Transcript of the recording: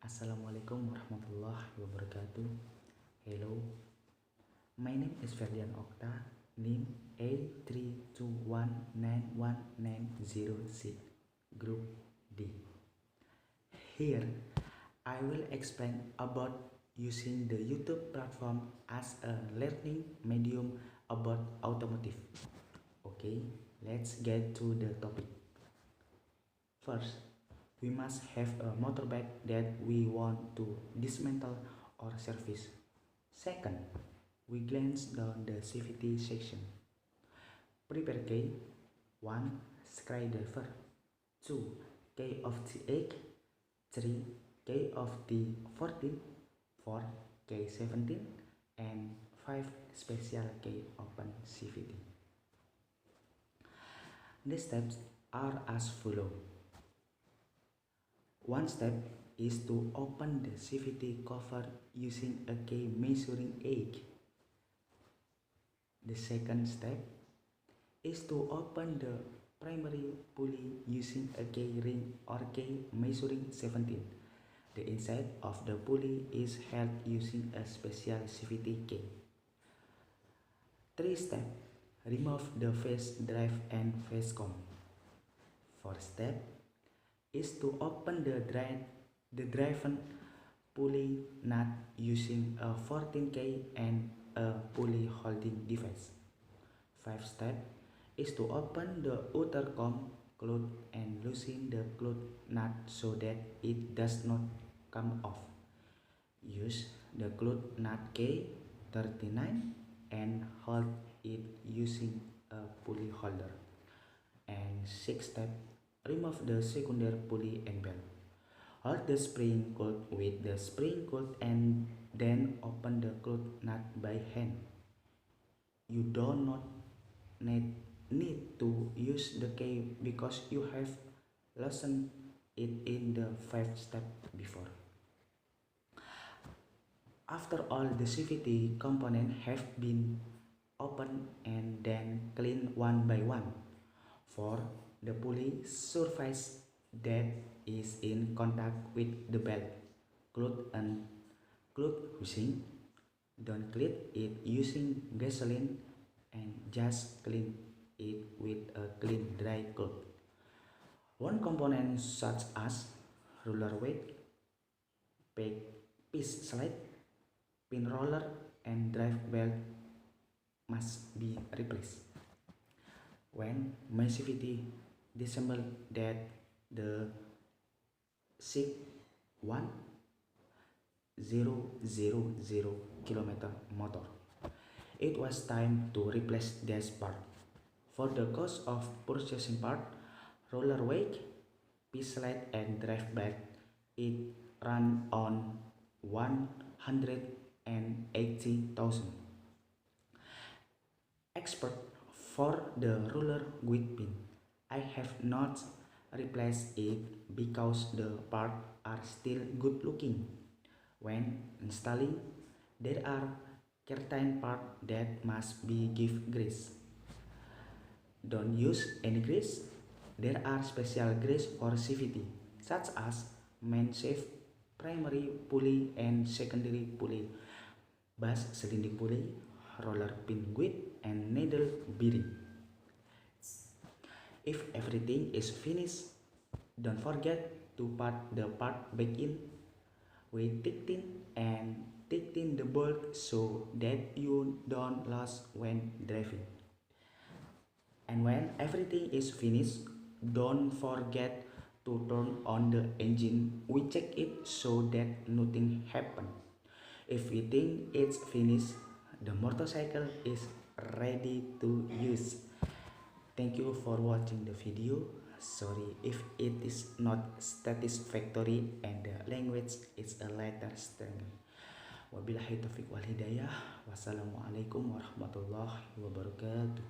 Assalamualaikum warahmatullahi wabarakatuh. Hello, my name is Ferdian Octa, name E32191906, Group D. Here, I will explain about using the YouTube platform as a learning medium about automotive. Okay, let's get to the topic. First, we must have a motorbike that we want to dismantle or service. Second, we glance down the CVT section. Prepare key. 1. Screwdriver. 2. Key of the egg. 3. Key of the 14. 4. Key 17. And 5. Special key open CVT. The steps are as follows. One step is to open the CVT cover using a key measuring egg. The second step is to open the primary pulley using a key ring or key measuring 17. The inside of the pulley is held using a special CVT key. 3 step, remove the face drive and face comb. 4 step is to open the driven pulley nut using a 14K and a pulley holding device. 5 step is to open the outer comb cloth and loosen the cloth nut so that it does not come off. Use the cloth nut K39 and hold it using a pulley holder. And 6 step, remove the secondary pulley and belt. Hold the spring cloth with the spring cloth and then open the cloth nut by hand. You do not need to use the key because you have loosened it in the 5 step before. After all the CVT components have been opened and then cleaned one by one, for the pulley surface that is in contact with the belt, cloth and cloth housing, don't clean it using gasoline and just clean it with a clean dry cloth. One component such as roller weight, piece slide, pin roller and drive belt must be replaced. When my CVT disassembled that the 61,000 km motor, it was time to replace this part. For the cost of purchasing part, roller weight, piece slide and drive belt, it ran on 180,000. Expert for the roller weight pin, I have not replaced it because the parts are still good looking. When installing, there are certain parts that must be give grease. Don't use any grease. There are special grease for CVT, such as main shaft, primary pulley and secondary pulley, bus sliding pulley, roller pin width and needle bearing. If everything is finished, don't forget to put the part back in with tighten and tighten the bolt so that you don't lose when driving. And when everything is finished, don't forget to turn on the engine. We check it so that nothing happens. If we think it's finished, the motorcycle is ready to use. Thank you for watching the video. Sorry if it is not satisfactory and the language is a little strange. Wabillahi taufiq wal hidayah. Wassalamualaikum warahmatullahi wabarakatuh.